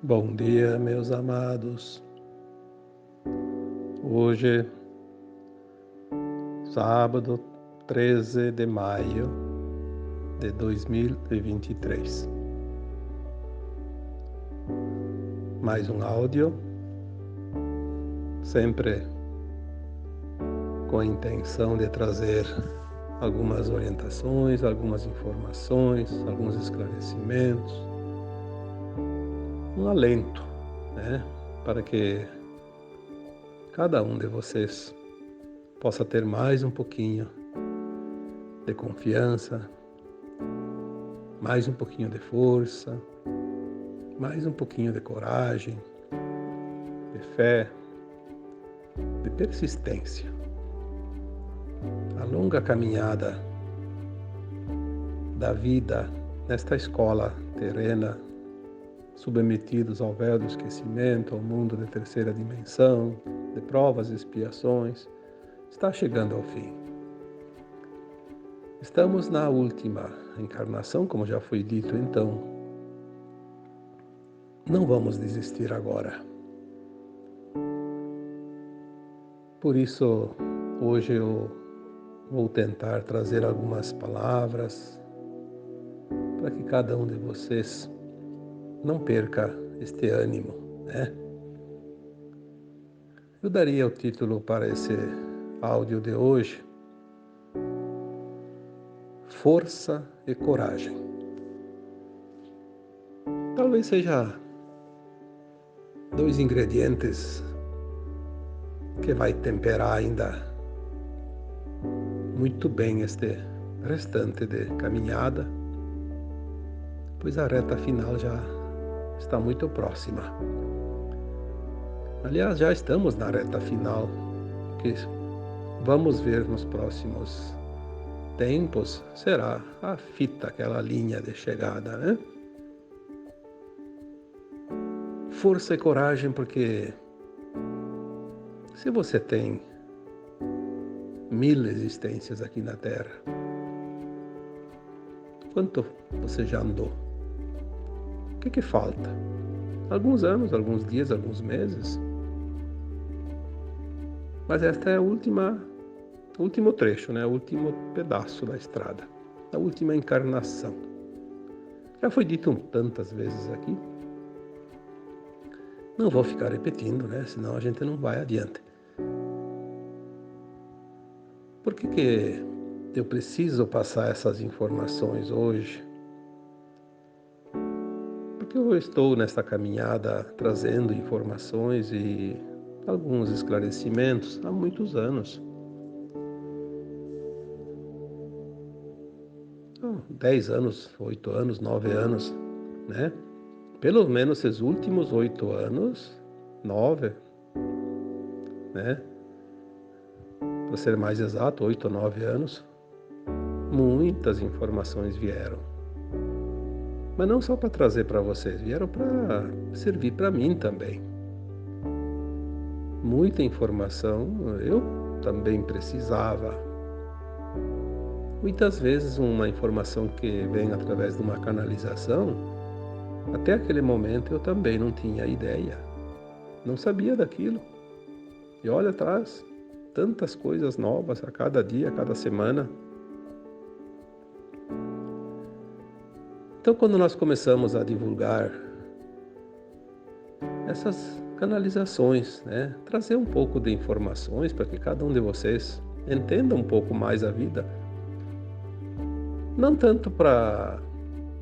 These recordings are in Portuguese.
Bom dia, meus amados. Hoje, sábado 13 de maio de 2023. Mais um áudio, sempre com a intenção de trazer algumas orientações, algumas informações, alguns esclarecimentos, um alento, para que cada um de vocês possa ter mais um pouquinho de confiança, mais um pouquinho de força, mais um pouquinho de coragem, de fé, de persistência. A longa caminhada da vida nesta escola terrena, submetidos ao véu do esquecimento, ao mundo de terceira dimensão, de provas e expiações, está chegando ao fim. Estamos na última encarnação, como já foi dito, então não vamos desistir agora. Por isso, hoje eu vou tentar trazer algumas palavras para que cada um de vocês não perca este ânimo, Eu daria o título para esse áudio de hoje: Força e Coragem. Talvez seja dois ingredientes que vai temperar ainda muito bem este restante de caminhada, pois a reta final já está muito próxima. Aliás, já estamos na reta final, que vamos ver nos próximos tempos será a fita, aquela linha de chegada, Força e coragem, porque se você tem 1000 existências aqui na Terra, quanto você já andou? O que falta? Alguns anos, alguns dias, alguns meses? Mas esta é o último trecho, o último pedaço da estrada, a última encarnação. Já foi dito tantas vezes aqui, não vou ficar repetindo, senão a gente não vai adiante. Por que eu preciso passar essas informações hoje? Porque eu estou nesta caminhada trazendo informações e alguns esclarecimentos há muitos anos. 10 anos, 8 anos, 9 anos, Pelo menos esses últimos 8 anos, 9, Para ser mais exato, 8 ou 9 anos, muitas informações vieram. Mas não só para trazer para vocês, vieram para servir para mim também. Muita informação eu também precisava. Muitas vezes uma informação que vem através de uma canalização, até aquele momento eu também não tinha ideia, não sabia daquilo. E olha atrás, tantas coisas novas a cada dia, a cada semana. Então, quando nós começamos a divulgar essas canalizações, trazer um pouco de informações para que cada um de vocês entenda um pouco mais a vida, não tanto para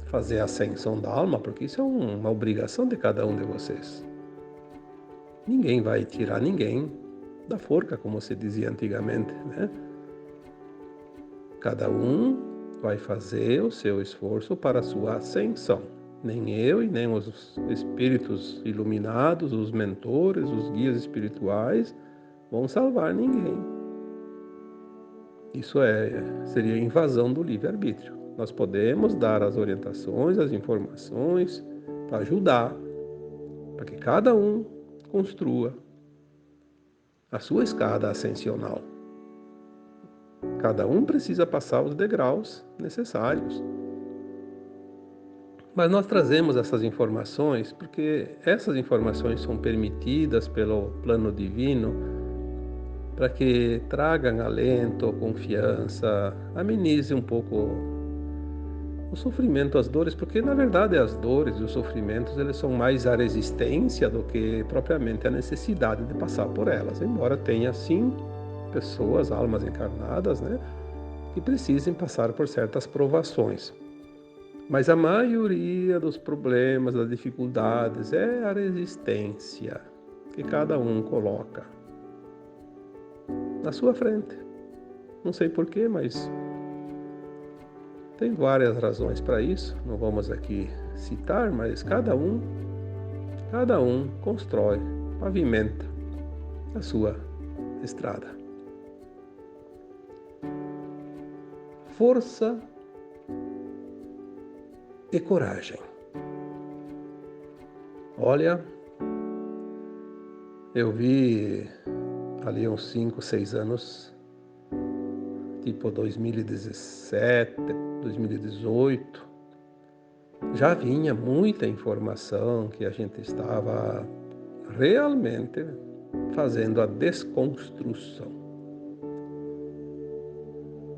fazer a ascensão da alma, porque isso é uma obrigação de cada um de vocês. Ninguém vai tirar ninguém da forca, como se dizia antigamente, Cada um vai fazer o seu esforço para a sua ascensão. Nem eu e nem os espíritos iluminados, os mentores, os guias espirituais vão salvar ninguém. Isso seria invasão do livre-arbítrio. Nós podemos dar as orientações, as informações para ajudar, para que cada um construa a sua escada ascensional. Cada um precisa passar os degraus necessários. Mas nós trazemos essas informações porque essas informações são permitidas pelo plano divino para que tragam alento, confiança, amenize um pouco o sofrimento, as dores, porque na verdade as dores e os sofrimentos eles são mais a resistência do que propriamente a necessidade de passar por elas, embora tenha sim pessoas, almas encarnadas, né, que precisem passar por certas provações. Mas a maioria dos problemas, das dificuldades é a resistência que cada um coloca na sua frente. Não sei porquê, mas tem várias razões para isso, não vamos aqui citar, mas cada um constrói, pavimenta a sua estrada. Força e coragem. Olha, eu vi ali uns 5, 6 anos, tipo 2017, 2018, já vinha muita informação que a gente estava realmente fazendo a desconstrução.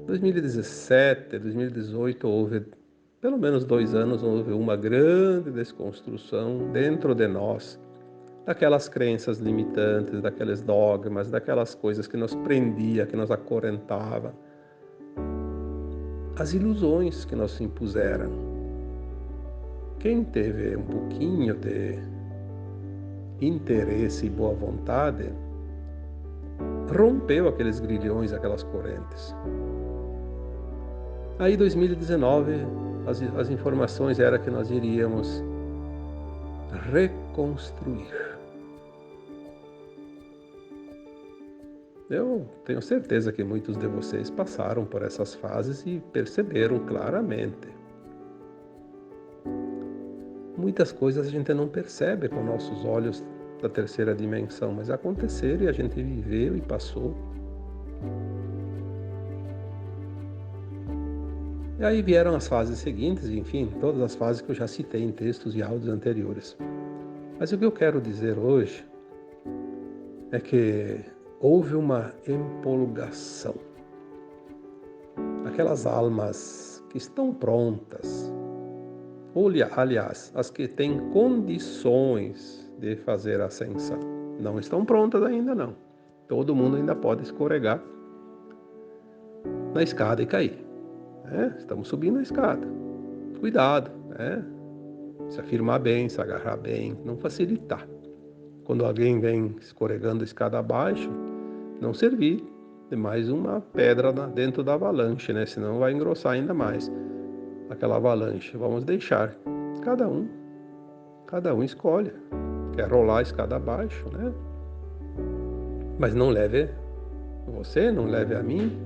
2017, 2018 houve, pelo menos 2 anos, houve uma grande desconstrução dentro de nós, daquelas crenças limitantes, daqueles dogmas, daquelas coisas que nos prendia, que nos acorrentava, as ilusões que nos impuseram. Quem teve um pouquinho de interesse e boa vontade, rompeu aqueles grilhões, aquelas correntes. Aí, 2019, as informações eram que nós iríamos reconstruir. Eu tenho certeza que muitos de vocês passaram por essas fases e perceberam claramente. Muitas coisas a gente não percebe com nossos olhos da terceira dimensão, mas aconteceram e a gente viveu e passou. E aí vieram as fases seguintes, enfim, todas as fases que eu já citei em textos e áudios anteriores. Mas o que eu quero dizer hoje é que houve uma empolgação. Aquelas almas que estão prontas, ou aliás, as que têm condições de fazer a ascensão, não estão prontas ainda não. Todo mundo ainda pode escorregar na escada e cair. Estamos subindo a escada. Cuidado, se afirmar bem, se agarrar bem, não facilitar. Quando alguém vem escorregando a escada abaixo, não servir de mais uma pedra dentro da avalanche, né? Senão vai engrossar ainda mais aquela avalanche. Vamos deixar. Cada um escolhe. Quer rolar a escada abaixo, né? Mas não leve você, não leve a mim.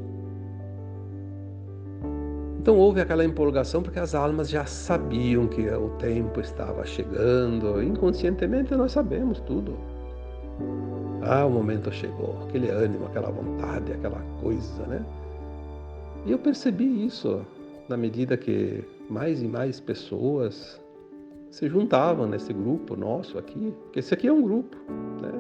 Então houve aquela empolgação porque as almas já sabiam que o tempo estava chegando. Inconscientemente nós sabemos tudo. O momento chegou, aquele ânimo, aquela vontade, aquela coisa, né? E eu percebi isso na medida que mais e mais pessoas se juntavam nesse grupo nosso aqui, porque esse aqui é um grupo, né?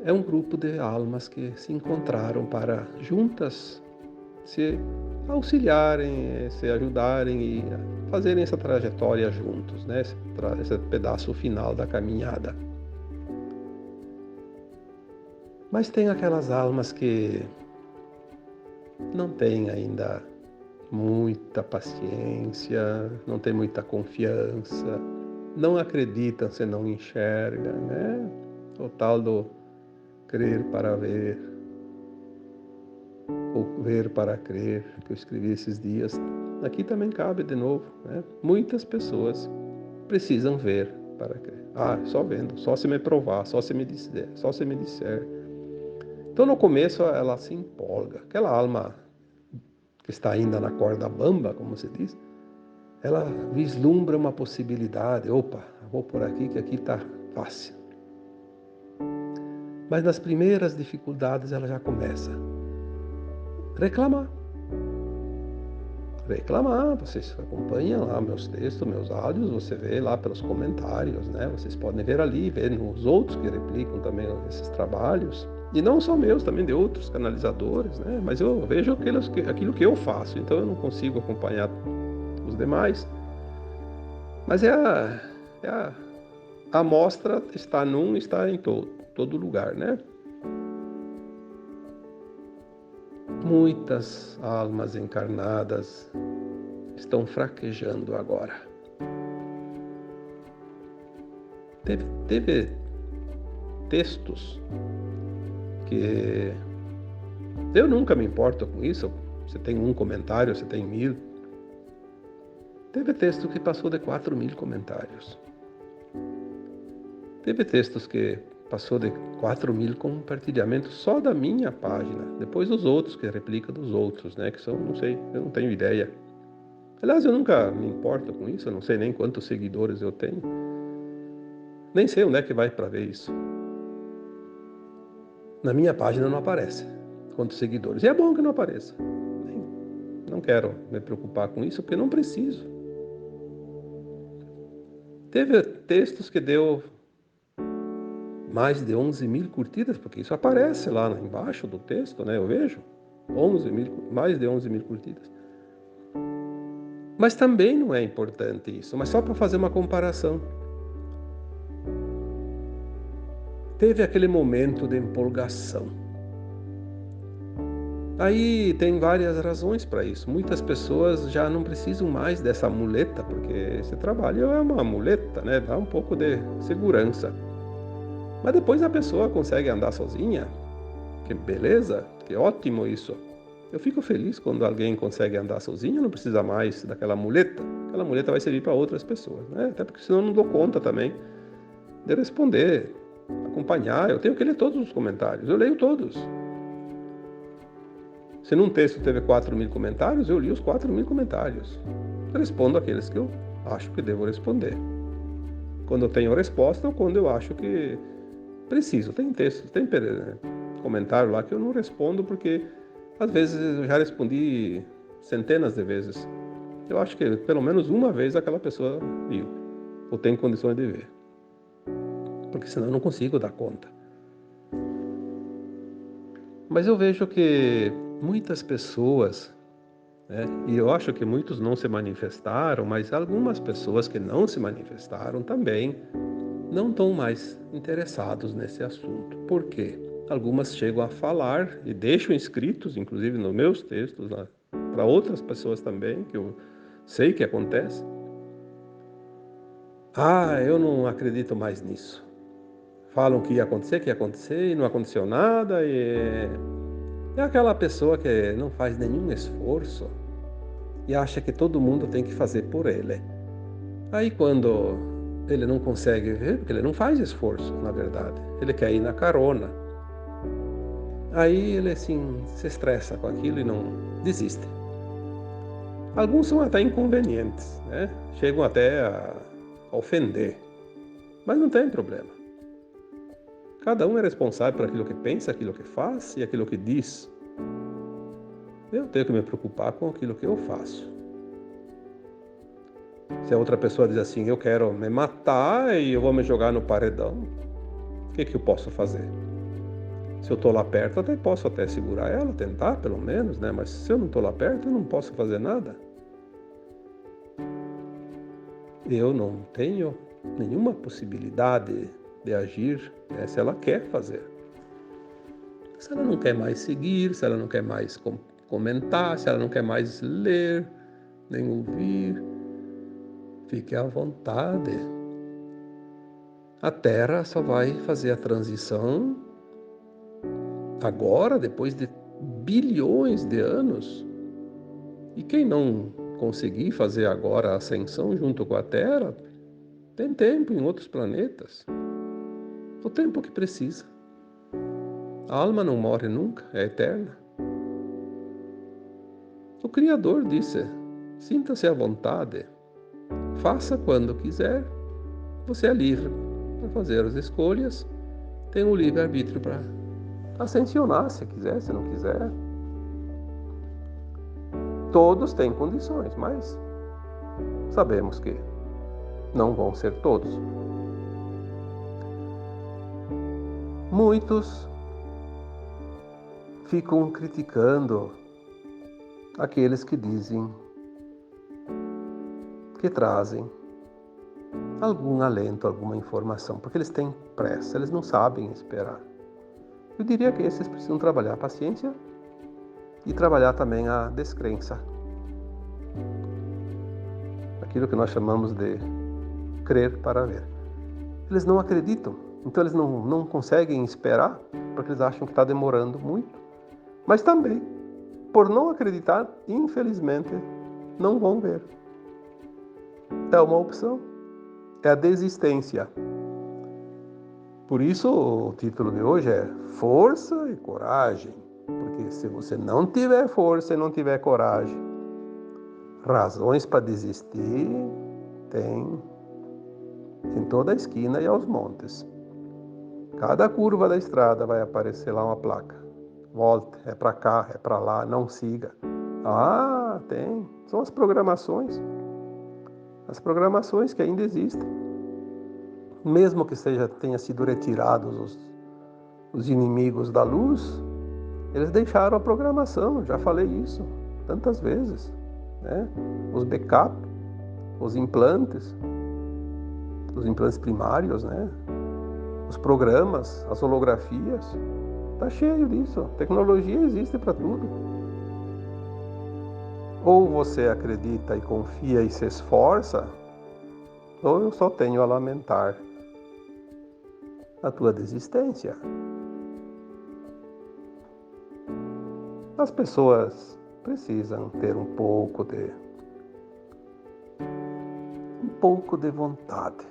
É um grupo de almas que se encontraram para juntas se auxiliarem, se ajudarem e fazerem essa trajetória juntos, né? Esse pedaço final da caminhada. Mas tem aquelas almas que não têm ainda muita paciência, não têm muita confiança, não acreditam se não enxergam, né? O tal do crer para ver, ou ver para crer, que eu escrevi esses dias. Aqui também cabe de novo, né? Muitas pessoas precisam ver para crer. Só vendo, só se me provar, só se me disser. Então no começo ela se empolga. Aquela alma que está ainda na corda bamba, como se diz, ela vislumbra uma possibilidade. Opa, vou por aqui que aqui está fácil. Mas nas primeiras dificuldades ela já começa a reclamar. reclamar. Vocês acompanham lá meus textos, meus áudios, você vê lá pelos comentários, né? Vocês podem ver ali, ver nos outros que replicam também esses trabalhos. E não só meus, também de outros canalizadores, né? Mas eu vejo aquilo que eu faço, então eu não consigo acompanhar os demais. Mas a amostra está em todo lugar, né? Muitas almas encarnadas estão fraquejando agora. Teve textos que eu nunca me importo com isso. Você tem um comentário, você tem 1000. Teve texto que passou de 4.000 comentários. Teve textos que passou de 4.000 compartilhamentos só da minha página. Depois os outros, que replica dos outros, né? Que são, não sei, eu não tenho ideia. Aliás, eu nunca me importo com isso, eu não sei nem quantos seguidores eu tenho. Nem sei onde é que vai para ver isso. Na minha página não aparece quantos seguidores. E é bom que não apareça. Não quero me preocupar com isso, porque não preciso. Teve textos que deu mais de 11.000 curtidas, porque isso aparece lá embaixo do texto, né? Eu vejo mais de 11.000 curtidas. Mas também não é importante isso, mas só para fazer uma comparação. Teve aquele momento de empolgação. Aí tem várias razões para isso. Muitas pessoas já não precisam mais dessa muleta, porque esse trabalho é uma muleta, né? Dá um pouco de segurança. Mas depois a pessoa consegue andar sozinha. Que beleza, que ótimo isso. Eu fico feliz quando alguém consegue andar sozinho, não precisa mais daquela muleta. Aquela muleta vai servir para outras pessoas, né? Até porque senão eu não dou conta também de responder, acompanhar. Eu tenho que ler todos os comentários, eu leio todos. Se num texto teve 4.000 comentários, eu li os 4.000 comentários. Eu respondo aqueles que eu acho que devo responder. Quando eu tenho resposta ou quando eu acho que preciso. Tem texto, tem comentário lá que eu não respondo porque às vezes eu já respondi centenas de vezes. Eu acho que pelo menos uma vez aquela pessoa viu ou tem condições de ver. Porque senão eu não consigo dar conta. Mas eu vejo que muitas pessoas, né, e eu acho que muitos não se manifestaram, mas algumas pessoas que não se manifestaram também não estão mais interessados nesse assunto. Por quê? Algumas chegam a falar e deixam escritos, inclusive nos meus textos, para outras pessoas também, que eu sei que acontece. Eu não acredito mais nisso. Falam que ia acontecer e não aconteceu nada. É aquela pessoa que não faz nenhum esforço e acha que todo mundo tem que fazer por ele. Aí quando ele não consegue ver, porque ele não faz esforço, na verdade, ele quer ir na carona. Aí ele assim se estressa com aquilo e não desiste. Alguns são até inconvenientes, né? Chegam até a ofender, mas não tem problema. Cada um é responsável por aquilo que pensa, aquilo que faz e aquilo que diz. Eu tenho que me preocupar com aquilo que eu faço. Se a outra pessoa diz assim, eu quero me matar e eu vou me jogar no paredão, o que eu posso fazer? Se eu estou lá perto, posso segurar ela, tentar pelo menos, né? Mas se eu não estou lá perto, eu não posso fazer nada. Eu não tenho nenhuma possibilidade de agir, né, se ela quer fazer. Se ela não quer mais seguir, se ela não quer mais comentar, se ela não quer mais ler, nem ouvir, fique à vontade. A Terra só vai fazer a transição agora, depois de bilhões de anos. E quem não conseguir fazer agora a ascensão junto com a Terra, tem tempo em outros planetas. O tempo que precisa. A alma não morre nunca, é eterna. O Criador disse, sinta-se à vontade, faça quando quiser, você é livre para fazer as escolhas, tem um livre-arbítrio para ascensionar se quiser, se não quiser. todos têm condições, mas sabemos que não vão ser todos. Muitos ficam criticando aqueles que dizem, que trazem algum alento, alguma informação, porque eles têm pressa, eles não sabem esperar. Eu diria que esses precisam trabalhar a paciência e trabalhar também a descrença. Aquilo que nós chamamos de crer para ver. Eles não acreditam, então eles não conseguem esperar, porque eles acham que está demorando muito. Mas também, por não acreditar, infelizmente, não vão ver. É uma opção. É a desistência. Por isso o título de hoje é Força e Coragem. Porque se você não tiver força e não tiver coragem, razões para desistir tem em toda a esquina e aos montes. Cada curva da estrada vai aparecer lá uma placa. Volte, é para cá, é para lá, não siga. Ah, tem. São as programações. As programações que ainda existem. Mesmo que tenha sido retirados os inimigos da luz, eles deixaram a programação. Já falei isso tantas vezes, né? Os backup, os implantes primários, né? Os programas, as holografias, tá cheio disso. Tecnologia existe para tudo. Ou você acredita e confia e se esforça, ou eu só tenho a lamentar a tua desistência. As pessoas precisam ter um pouco de vontade.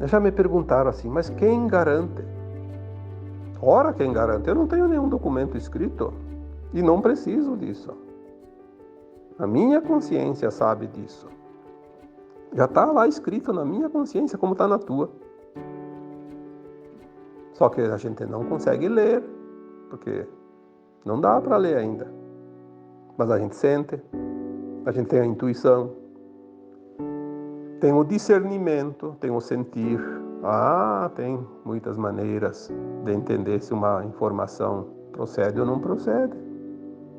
Já me perguntaram assim, mas quem garante? Ora, quem garante? Eu não tenho nenhum documento escrito e não preciso disso. A minha consciência sabe disso. Já está lá escrito na minha consciência, como está na tua. Só que a gente não consegue ler, porque não dá para ler ainda. Mas a gente sente, a gente tem a intuição, tem o discernimento, tem o sentir. Tem muitas maneiras de entender se uma informação procede ou não procede.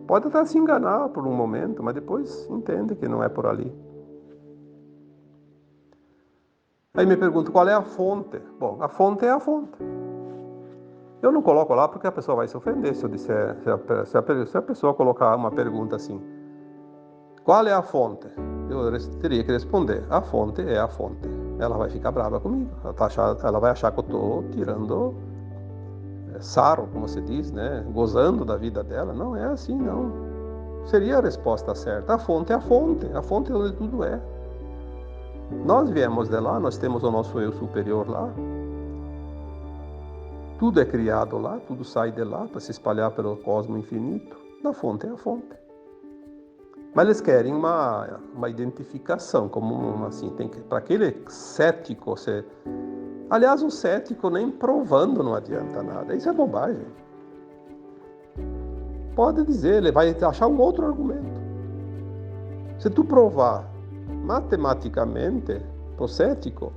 Pode até se enganar por um momento, mas depois entende que não é por ali. Aí me pergunto, qual é a fonte? Bom, a fonte é a fonte. Eu não coloco lá porque a pessoa vai se ofender se eu disser, se a pessoa colocar uma pergunta assim, qual é a fonte? Eu teria que responder, a fonte é a fonte. Ela vai ficar brava comigo, ela vai achar que eu estou tirando sarro, como se diz, né? Gozando da vida dela. Não é assim, não. Seria a resposta certa. A fonte é a fonte é onde tudo é. Nós viemos de lá, nós temos o nosso eu superior lá. Tudo é criado lá, tudo sai de lá para se espalhar pelo cosmo infinito. A fonte é a fonte. Mas eles querem uma identificação, como assim, para aquele cético, aliás, o cético nem provando não adianta nada, isso é bobagem. Pode dizer, ele vai achar um outro argumento. Se tu provar matematicamente pro cético,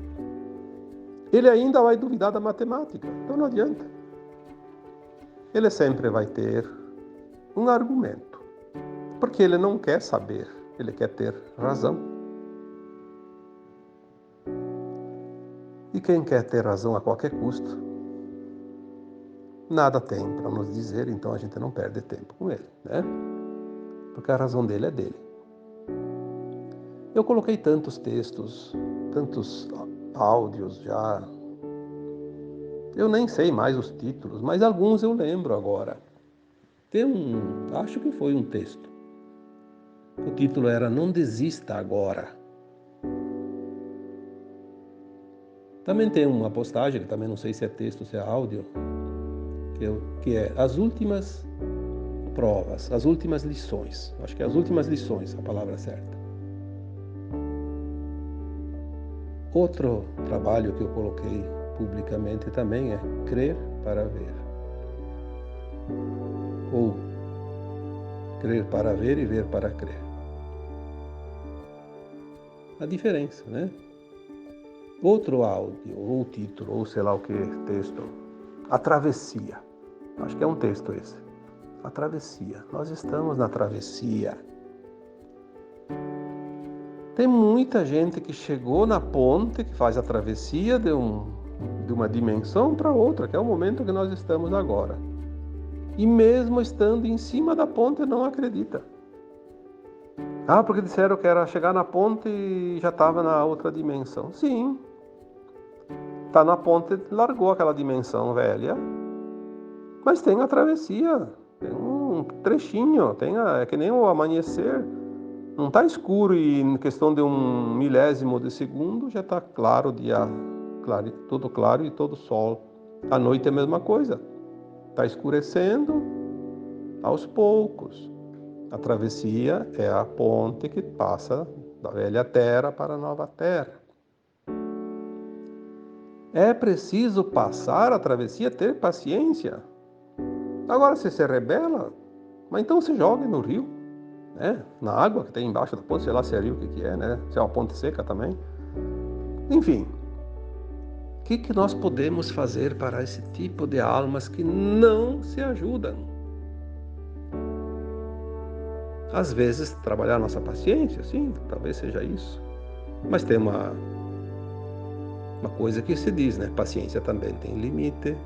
ele ainda vai duvidar da matemática, então não adianta. Ele sempre vai ter um argumento. Porque ele não quer saber, ele quer ter razão. E quem quer ter razão a qualquer custo, nada tem para nos dizer, então a gente não perde tempo com ele, né? Porque a razão dele é dele. Eu coloquei tantos textos, tantos áudios já, eu nem sei mais os títulos, mas alguns eu lembro agora. Acho que foi um texto. O título era Não Desista Agora. Também tem uma postagem, que também não sei se é texto ou se é áudio, que é As Últimas Provas, As Últimas Lições. Acho que é As Últimas Lições a palavra certa. Outro trabalho que eu coloquei publicamente também é Crer para Ver. Ou Crer para ver e ver para crer. A diferença, né? Outro áudio, ou título, ou sei lá o que, texto. A travessia. Acho que é um texto esse. A travessia. Nós estamos na travessia. Tem muita gente que chegou na ponte, que faz a travessia de uma dimensão para outra, que é o momento que nós estamos agora. E mesmo estando em cima da ponte, não acredita. Porque disseram que era chegar na ponte e já estava na outra dimensão. Sim. Está na ponte, largou aquela dimensão velha, mas tem a travessia, tem um trechinho, é que nem o amanhecer. Não está escuro e em questão de um milésimo de segundo já está claro, dia claro, todo claro e todo sol. À noite é a mesma coisa. Está escurecendo aos poucos. A travessia é a ponte que passa da velha terra para a nova terra. É preciso passar a travessia, ter paciência. Agora, se você rebela, mas então se jogue no rio, né? Na água que tem embaixo da ponte, sei lá se é rio, o que é, né? Se é uma ponte seca também. Enfim, o que nós podemos fazer para esse tipo de almas que não se ajudam? Às vezes, trabalhar nossa paciência, sim, talvez seja isso. Mas tem uma coisa que se diz, né? Paciência também tem limite.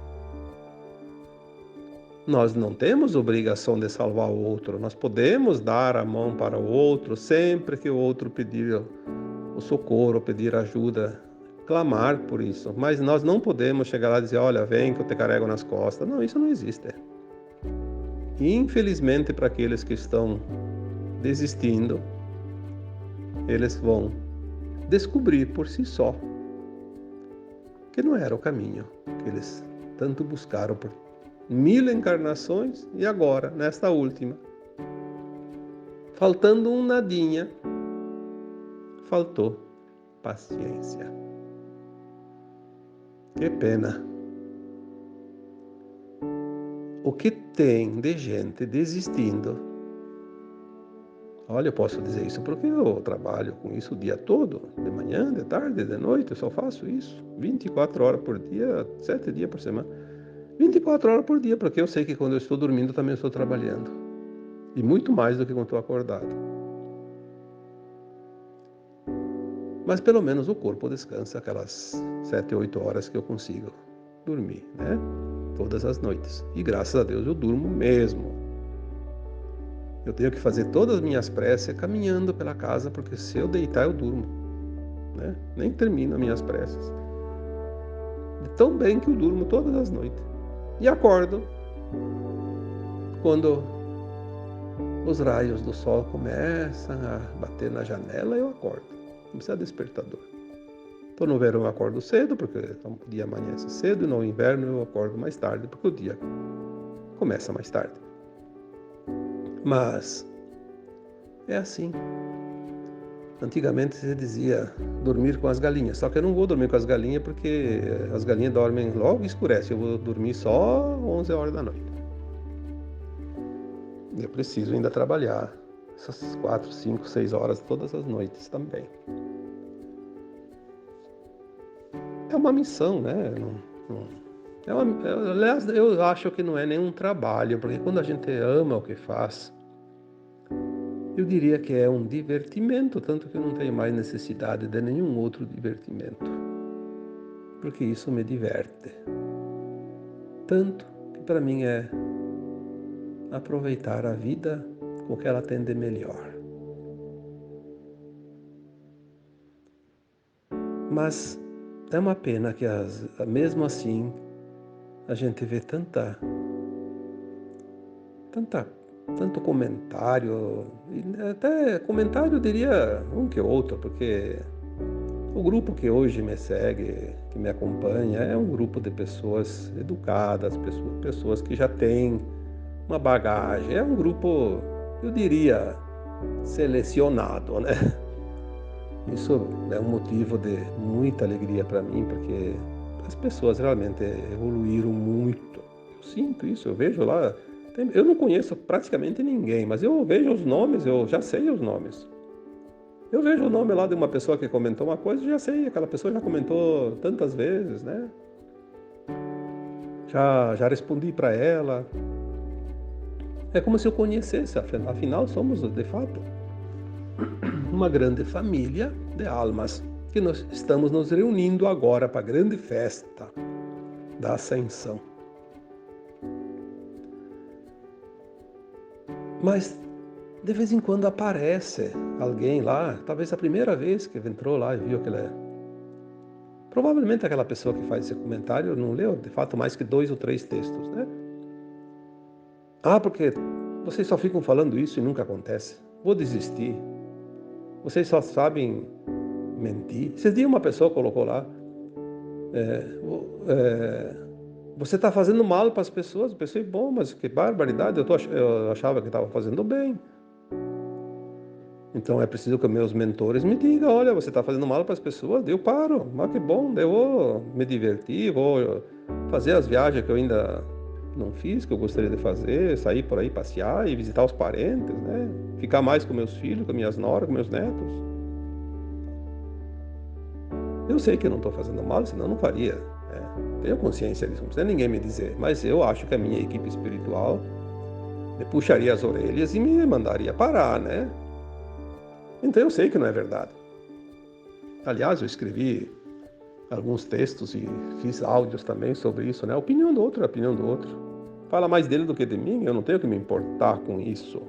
Nós não temos obrigação de salvar o outro. Nós podemos dar a mão para o outro sempre que o outro pedir o socorro, pedir ajuda, clamar por isso. Mas nós não podemos chegar lá e dizer, olha, vem que eu te carrego nas costas. Não, isso não existe. Infelizmente, para aqueles que estão desistindo, eles vão descobrir por si só que não era o caminho que eles tanto buscaram por 1000 encarnações e agora, nesta última, faltando um nadinha, faltou paciência. Que pena. O que tem de gente desistindo? Olha, eu posso dizer isso porque eu trabalho com isso o dia todo, de manhã, de tarde, de noite, eu só faço isso, 24 horas por dia, 7 dias por semana. 24 horas por dia, porque eu sei que quando eu estou dormindo também estou trabalhando. E muito mais do que quando estou acordado. Mas pelo menos o corpo descansa aquelas 7, 8 horas que eu consigo dormir, né? Todas as noites. E graças a Deus eu durmo mesmo. Eu tenho que fazer todas as minhas preces caminhando pela casa, porque se eu deitar eu durmo, né? Nem termino as minhas preces. De tão bem que eu durmo todas as noites. E acordo quando os raios do sol começam a bater na janela, eu acordo. Não precisa de despertador. Então no verão eu acordo cedo, porque o dia amanhece cedo, e no inverno eu acordo mais tarde, porque o dia começa mais tarde. Mas é assim. Antigamente se dizia dormir com as galinhas, só que eu não vou dormir com as galinhas porque as galinhas dormem logo e escurece, eu vou dormir só 11 horas da noite. Eu preciso ainda trabalhar essas 4, 5, 6 horas todas as noites também. É uma missão, né? Aliás, eu acho que não é nenhum trabalho, porque quando a gente ama o que faz, eu diria que é um divertimento, tanto que eu não tenho mais necessidade de nenhum outro divertimento. Porque isso me diverte. Tanto que para mim é aproveitar a vida com o que ela tem de melhor. Mas é uma pena que mesmo assim a gente vê tanto comentário, até comentário eu diria um que outro, porque o grupo que hoje me segue, que me acompanha, é um grupo de pessoas educadas, pessoas que já têm uma bagagem, é um grupo, eu diria, selecionado, né? Isso é um motivo de muita alegria para mim, porque as pessoas realmente evoluíram muito. Eu sinto isso, eu vejo lá, Eu não conheço praticamente ninguém, mas eu vejo os nomes, eu já sei os nomes. Eu vejo o nome lá de uma pessoa que comentou uma coisa, já sei, aquela pessoa já comentou tantas vezes, né? Já respondi para ela. É como se eu conhecesse, afinal somos, de fato, uma grande família de almas que nós estamos nos reunindo agora para a grande festa da Ascensão. Mas de vez em quando aparece alguém lá, talvez a primeira vez que entrou lá e viu aquela. Provavelmente aquela pessoa que faz esse comentário não leu, de fato, mais que 2 ou 3 textos, né? Ah, porque vocês só ficam falando isso e nunca acontece. Vou desistir. Vocês só sabem mentir. Esses dias uma pessoa colocou lá, você está fazendo mal para as pessoas. Eu pensei, bom, mas que barbaridade, eu achava que estava fazendo bem. Então é preciso que meus mentores me digam, olha, você está fazendo mal para as pessoas, daí eu paro, mas que bom, daí eu vou me divertir, vou fazer as viagens que eu ainda não fiz, que eu gostaria de fazer, sair por aí passear e visitar os parentes, né? Ficar mais com meus filhos, com minhas noras, com meus netos. Eu sei que eu não estou fazendo mal, senão eu não faria. Né? Tenho consciência disso, não precisa ninguém me dizer, mas eu acho que a minha equipe espiritual me puxaria as orelhas e me mandaria parar, né? Então eu sei que não é verdade. Aliás, eu escrevi alguns textos e fiz áudios também sobre isso, né? A opinião do outro é a opinião do outro. Fala mais dele do que de mim, eu não tenho que me importar com isso.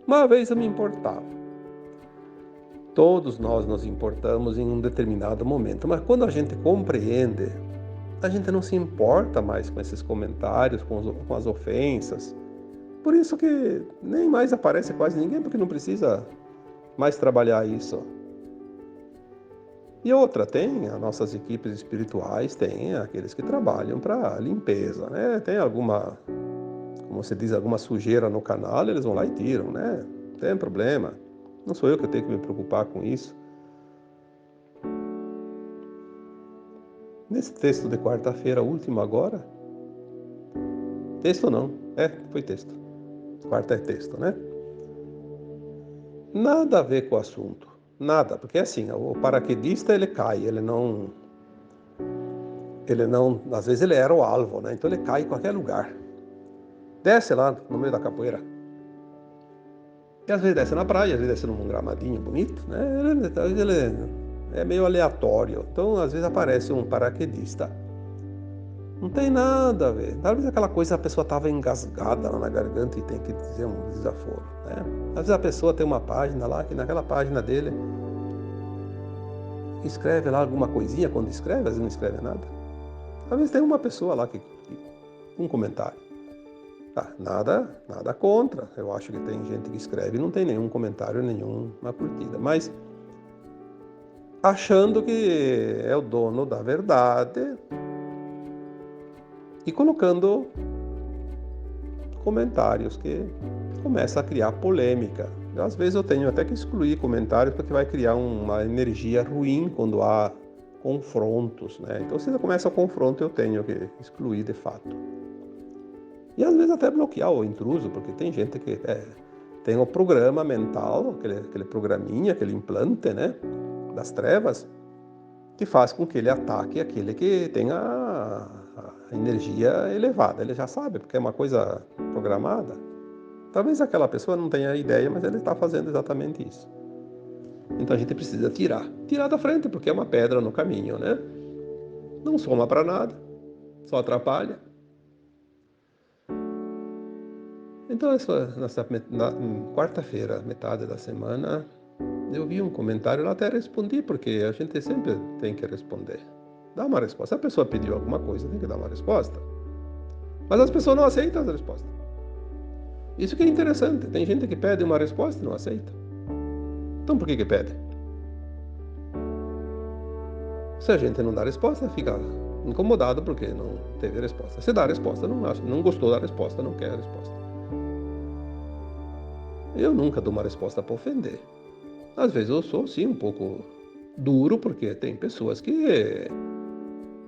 Uma vez eu me importava. Todos nós nos importamos em um determinado momento, mas quando a gente compreende, a gente não se importa mais com esses comentários, com as ofensas. Por isso que nem mais aparece quase ninguém, porque não precisa mais trabalhar isso. E outra, tem as nossas equipes espirituais, tem aqueles que trabalham para limpeza, né? Tem alguma, como se diz, alguma sujeira no canal, eles vão lá e tiram, né? Não tem problema. Não sou eu que tenho que me preocupar com isso. Nesse texto de quarta-feira, último agora, texto não, foi texto. Quarta é texto, né? Nada a ver com o assunto, nada, porque assim, o paraquedista ele cai, ele não, às vezes ele era o alvo, né? Então ele cai em qualquer lugar, desce lá no meio da capoeira, e às vezes desce na praia, às vezes desce num gramadinho bonito, né? Ele é meio aleatório, então às vezes aparece um paraquedista, não tem nada a ver, talvez aquela coisa a pessoa estava engasgada lá na garganta e tem que dizer um desaforo, né? Às vezes a pessoa tem uma página lá, que naquela página dele escreve lá alguma coisinha quando escreve, às vezes não escreve nada. Às vezes tem uma pessoa lá que um comentário. Nada contra. Eu acho que tem gente que escreve e não tem nenhum comentário, nenhuma curtida. Mas achando que é o dono da verdade e colocando comentários que começa a criar polêmica. Às vezes eu tenho até que excluir comentários porque vai criar uma energia ruim quando há confrontos, né? Então se começa o confronto eu tenho que excluir de fato. E às vezes até bloquear o intruso, porque tem gente que tem o programa mental, aquele programinha, aquele implante, né, das trevas, que faz com que ele ataque aquele que tem a energia elevada. Ele já sabe, porque é uma coisa programada. Talvez aquela pessoa não tenha ideia, mas ele está fazendo exatamente isso. Então a gente precisa tirar da frente, porque é uma pedra no caminho, né? Não soma para nada, só atrapalha. Então na quarta-feira, metade da semana, eu vi um comentário, eu até respondi, porque a gente sempre tem que responder. Dá uma resposta. Se a pessoa pediu alguma coisa, tem que dar uma resposta. Mas as pessoas não aceitam as respostas. Isso que é interessante. Tem gente que pede uma resposta e não aceita. Então por que pede? Se a gente não dá resposta, fica incomodado porque não teve resposta. Se dá a resposta, não gostou da resposta, não quer a resposta. Eu nunca dou uma resposta para ofender. Às vezes eu sou, sim, um pouco duro, porque tem pessoas que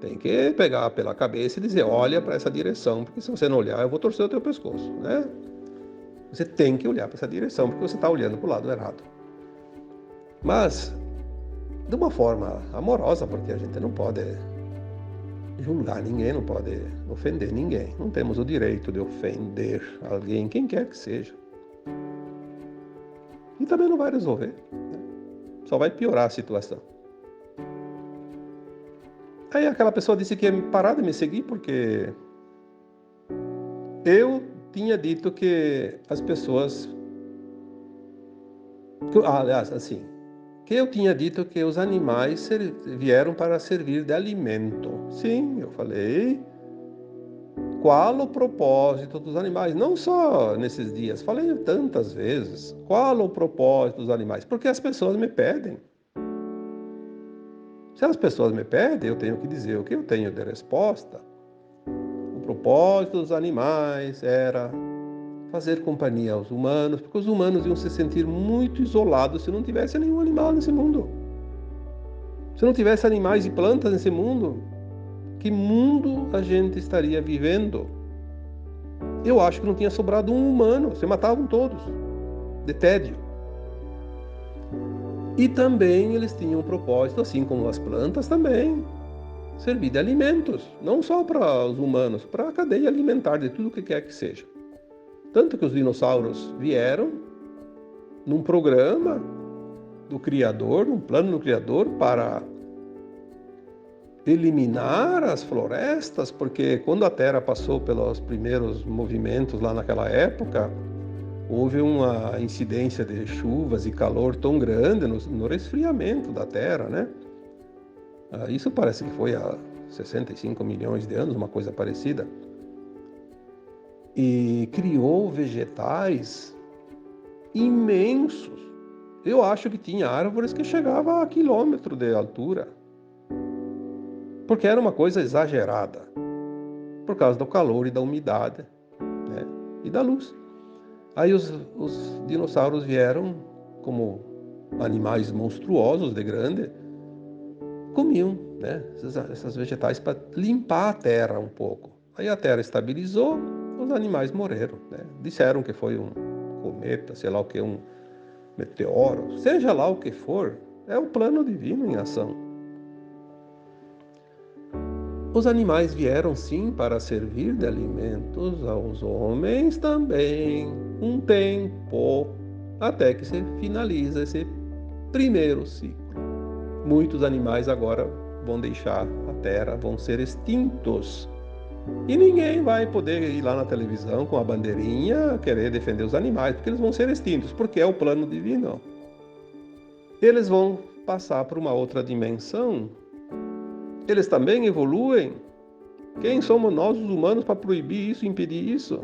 Tem que pegar pela cabeça e dizer, olha para essa direção, porque se você não olhar, eu vou torcer o teu pescoço, né? Você tem que olhar para essa direção, porque você está olhando para o lado errado. Mas, de uma forma amorosa, porque a gente não pode julgar ninguém, não pode ofender ninguém. Não temos o direito de ofender alguém, quem quer que seja. E também não vai resolver, né? Só vai piorar a situação. Aí aquela pessoa disse que ia parar de me seguir porque eu tinha dito que as pessoas... aliás, assim, que eu tinha dito que os animais vieram para servir de alimento. Sim, eu falei. Qual o propósito dos animais? Não só nesses dias, falei tantas vezes. Qual o propósito dos animais? Porque as pessoas me pedem. Se as pessoas me pedem, eu tenho que dizer o que eu tenho de resposta. O propósito dos animais era fazer companhia aos humanos, porque os humanos iam se sentir muito isolados se não tivesse nenhum animal nesse mundo. Se não tivesse animais e plantas nesse mundo, que mundo a gente estaria vivendo? Eu acho que não tinha sobrado um humano, se matavam todos, de tédio. E também eles tinham um propósito, assim como as plantas também, servir de alimentos, não só para os humanos, para a cadeia alimentar de tudo o que quer que seja. Tanto que os dinossauros vieram num programa do Criador, num plano do Criador para eliminar as florestas, porque quando a Terra passou pelos primeiros movimentos lá naquela época, houve uma incidência de chuvas e calor tão grande no resfriamento da Terra, né? Isso parece que foi há 65 milhões de anos, uma coisa parecida. E criou vegetais imensos. Eu acho que tinha árvores que chegavam a quilômetro de altura. Porque era uma coisa exagerada. Por causa do calor e da umidade, né? E da luz. Aí os dinossauros vieram como animais monstruosos de grande, comiam, né, essas vegetais para limpar a terra um pouco. Aí a terra estabilizou, os animais morreram, né? Disseram que foi um cometa, sei lá o que, um meteoro, seja lá o que for, é o plano divino em ação. Os animais vieram sim para servir de alimentos aos homens também, um tempo, até que se finaliza esse primeiro ciclo. Muitos animais agora vão deixar a terra, vão ser extintos. E ninguém vai poder ir lá na televisão com a bandeirinha querer defender os animais, porque eles vão ser extintos, porque é o plano divino. Eles vão passar por uma outra dimensão. Eles também evoluem. Quem somos nós, os humanos, para proibir isso, impedir isso?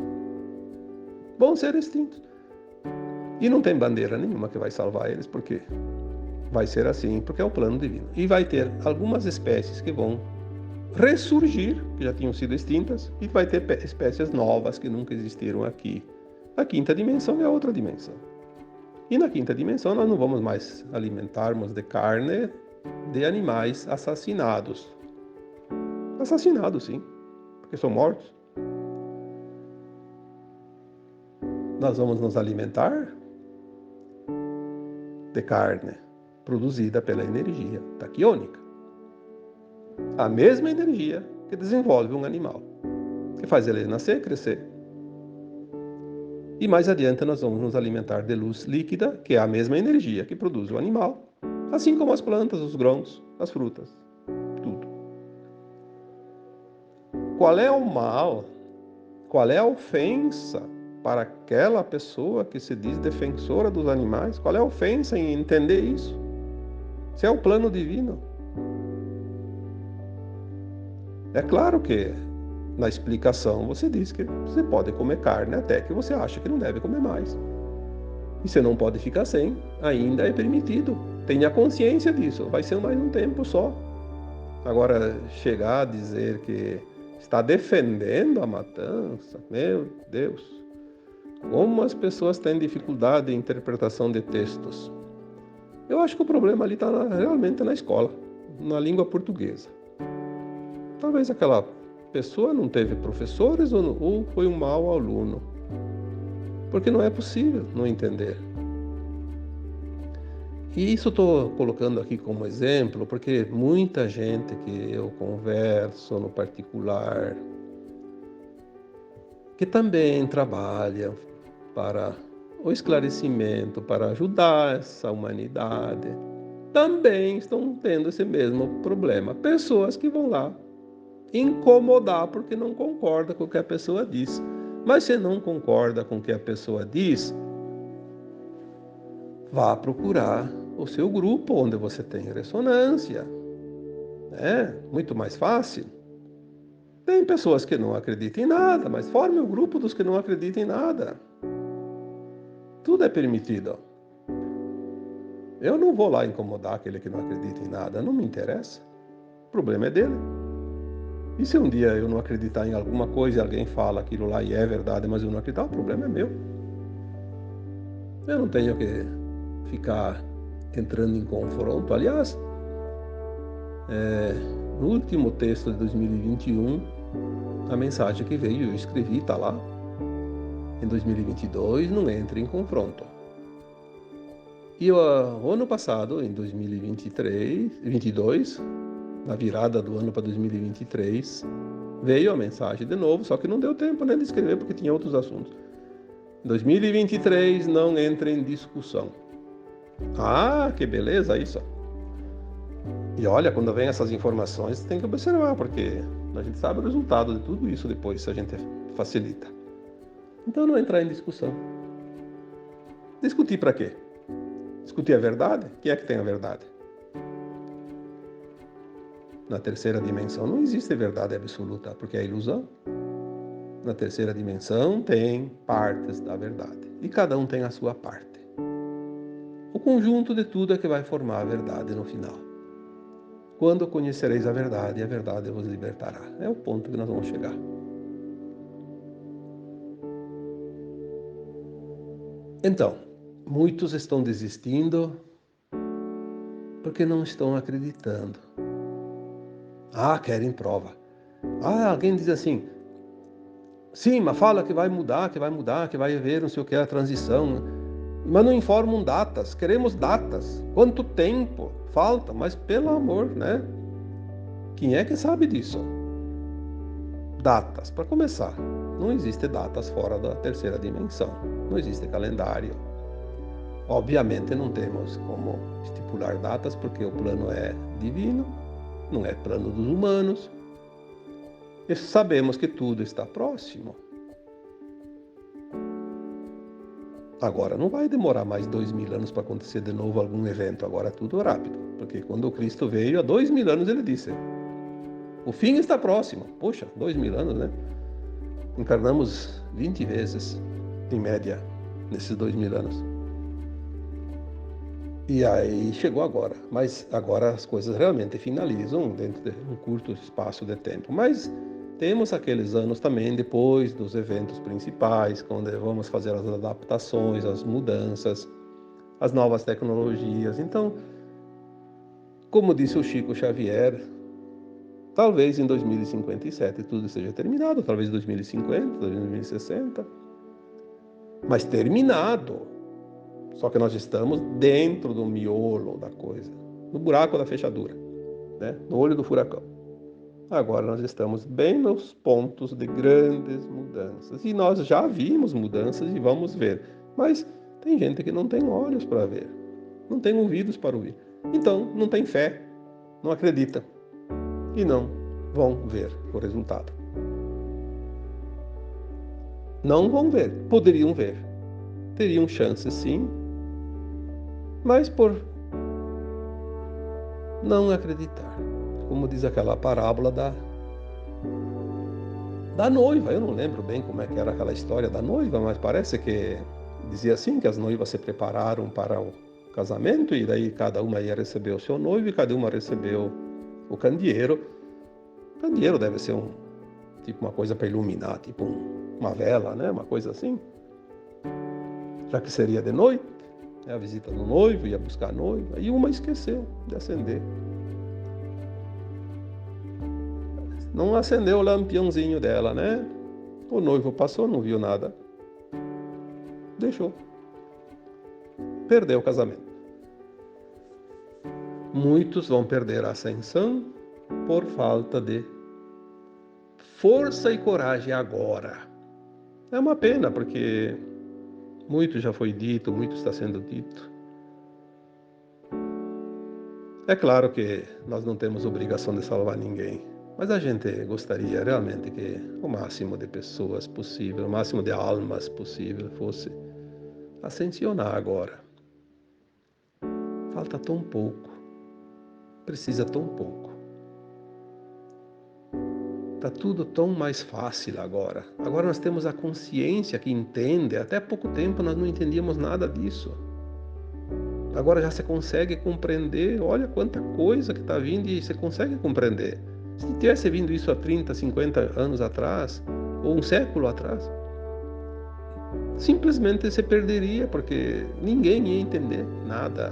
Vão ser extintos. E não tem bandeira nenhuma que vai salvar eles, porque vai ser assim, porque é o plano divino. E vai ter algumas espécies que vão ressurgir, que já tinham sido extintas, e vai ter espécies novas que nunca existiram aqui. A quinta dimensão é a outra dimensão. E na quinta dimensão nós não vamos mais alimentarmos de carne de animais assassinados. Assassinados, sim, porque são mortos. Nós vamos nos alimentar de carne produzida pela energia taquiônica. A mesma energia que desenvolve um animal, que faz ele nascer, crescer. E mais adiante nós vamos nos alimentar de luz líquida, que é a mesma energia que produz o animal, assim como as plantas, os grãos, as frutas, tudo. Qual é o mal? Qual é a ofensa para aquela pessoa que se diz defensora dos animais? Qual é a ofensa em entender isso? Se é o plano divino. É claro que na explicação você diz que você pode comer carne até que você acha que não deve comer mais. E você não pode ficar sem, ainda é permitido. Tenha consciência disso, vai ser mais um tempo só. Agora, chegar a dizer que está defendendo a matança, meu Deus, como as pessoas têm dificuldade de interpretação de textos. Eu acho que o problema ali está realmente na escola, na língua portuguesa. Talvez aquela pessoa não teve professores ou foi um mau aluno. Porque não é possível não entender. E isso estou colocando aqui como exemplo, porque muita gente que eu converso no particular, que também trabalha para o esclarecimento, para ajudar essa humanidade, também estão tendo esse mesmo problema. Pessoas que vão lá incomodar porque não concorda com o que a pessoa diz. Mas se não concorda com o que a pessoa diz, vá procurar o seu grupo onde você tem ressonância. É muito mais fácil. Tem pessoas que não acreditam em nada, mas forme o grupo dos que não acreditam em nada. Tudo é permitido. Eu não vou lá incomodar aquele que não acredita em nada, não me interessa. O problema é dele. E se um dia eu não acreditar em alguma coisa e alguém fala aquilo lá e é verdade, mas eu não acreditar, o problema é meu. Eu não tenho que ficar entrando em confronto. Aliás, no último texto de 2021, a mensagem que veio, eu escrevi, está lá. Em 2022, não entre em confronto. E o ano passado, em 2022, na virada do ano para 2023, veio a mensagem de novo, só que não deu tempo de escrever porque tinha outros assuntos. 2023, não entre em discussão. Ah, que beleza isso! E olha, quando vem essas informações, tem que observar, porque a gente sabe o resultado de tudo isso depois, se a gente facilita. Então, não entrar em discussão. Discutir para quê? Discutir a verdade? Quem é que tem a verdade? Na terceira dimensão não existe verdade absoluta, porque é ilusão. Na terceira dimensão tem partes da verdade, e cada um tem a sua parte. O conjunto de tudo é que vai formar a verdade no final. Quando conhecereis a verdade vos libertará. É o ponto que nós vamos chegar. Então, muitos estão desistindo porque não estão acreditando. Querem prova. Alguém diz assim, sim, mas fala que vai mudar, que vai haver não sei o que, a transição. Mas não informam datas, queremos datas. Quanto tempo falta? Mas pelo amor, né? Quem é que sabe disso? Datas, para começar. Não existe datas fora da terceira dimensão. Não existe calendário. Obviamente não temos como estipular datas, porque o plano é divino, não é plano dos humanos. E sabemos que tudo está próximo. Agora, não vai demorar mais 2000 anos para acontecer de novo algum evento. Agora é tudo rápido. Porque quando o Cristo veio, há 2000 anos ele disse, o fim está próximo. Poxa, 2000 anos, né? Encarnamos 20 vezes, em média, nesses 2000 anos. E aí chegou agora. Mas agora as coisas realmente finalizam dentro de um curto espaço de tempo. Mas temos aqueles anos também depois dos eventos principais, quando vamos fazer as adaptações, as mudanças, as novas tecnologias. Então, como disse o Chico Xavier, talvez em 2057 tudo seja terminado, talvez em 2050, 2060, mas terminado. Só que nós estamos dentro do miolo da coisa, no buraco da fechadura, né? No olho do furacão. Agora nós estamos bem nos pontos de grandes mudanças. E nós já vimos mudanças e vamos ver. Mas tem gente que não tem olhos para ver, não tem ouvidos para ouvir. Então não tem fé, não acredita e não vão ver o resultado. Não vão ver, poderiam ver. Teriam chance sim, mas por não acreditar. Como diz aquela parábola da noiva. Eu não lembro bem como é que era aquela história da noiva, mas parece que dizia assim, que as noivas se prepararam para o casamento e daí cada uma ia receber o seu noivo e cada uma recebeu o candeeiro. O candeeiro deve ser tipo uma coisa para iluminar, tipo uma vela, né? Uma coisa assim. Já que seria de noite, a visita do noivo, ia buscar a noiva, e uma esqueceu de acender. não acendeu o lampiãozinho dela, né? O noivo passou, não viu nada. Deixou. Perdeu o casamento. Muitos vão perder a ascensão por falta de força e coragem agora. É uma pena, porque muito já foi dito, muito está sendo dito. É claro que nós não temos obrigação de salvar ninguém, mas a gente gostaria realmente que o máximo de pessoas possível, o máximo de almas possível fosse ascensionar agora. Falta tão pouco, precisa tão pouco. Está tudo tão mais fácil agora. Agora nós temos a consciência que entende. Até há pouco tempo nós não entendíamos nada disso. Agora já se consegue compreender. Olha quanta coisa que está vindo e você consegue compreender. Se tivesse vindo isso há 30, 50 anos atrás, ou um século atrás, simplesmente se perderia, porque ninguém ia entender nada.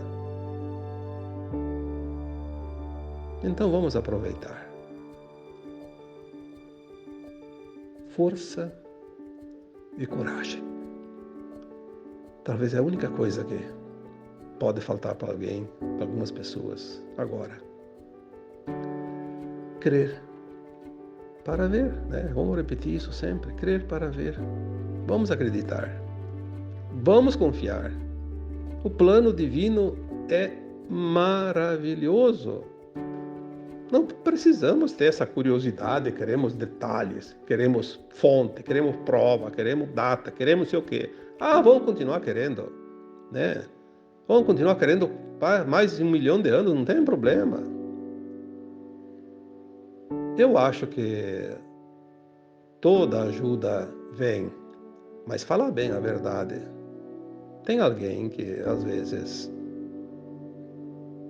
Então vamos aproveitar. Força e coragem. Talvez é a única coisa que pode faltar para alguém, para algumas pessoas, agora. Crer para ver, né? Vamos repetir isso sempre. Crer para ver. Vamos acreditar. Vamos confiar. O plano divino é maravilhoso. Não precisamos ter essa curiosidade, queremos detalhes, queremos fonte, queremos prova, queremos data, queremos sei o quê. Vamos continuar querendo, né? Vamos continuar querendo mais de 1 milhão de anos, não tem problema. Eu acho que toda ajuda vem, mas falar bem a verdade. Tem alguém que às vezes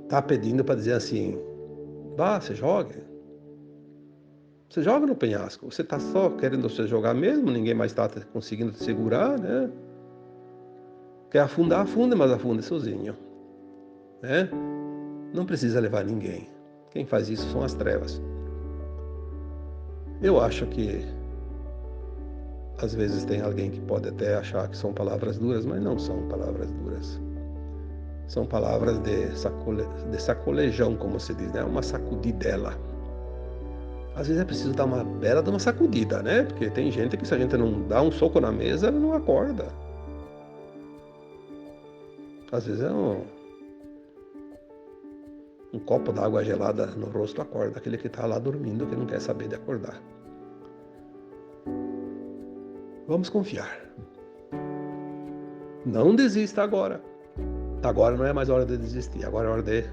está pedindo para dizer assim: vá, você joga. Você joga no penhasco. Você está só querendo se jogar mesmo, ninguém mais está conseguindo te segurar, né? Quer afundar, afunda, mas afunda sozinho, né? Não precisa levar ninguém. Quem faz isso são as trevas. Eu acho que às vezes tem alguém que pode até achar que são palavras duras, mas não são palavras duras. São palavras de sacolejão, como se diz, né? Uma sacudidela. Às vezes é preciso dar uma bela de uma sacudida, né? Porque tem gente que se a gente não dá um soco na mesa, ela não acorda. Às vezes é um copo d'água gelada no rosto acorda aquele que está lá dormindo, que não quer saber de acordar. Vamos confiar. Não desista agora. Agora não é mais hora de desistir, agora é hora de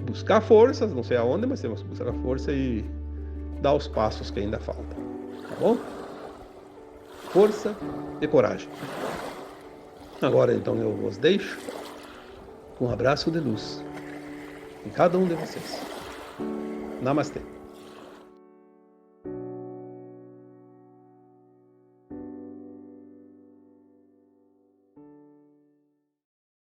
buscar forças, não sei aonde, mas temos que buscar força e dar os passos que ainda faltam, tá bom? Força e coragem. Agora então eu vos deixo com um abraço de luz em cada um de vocês. Namastê.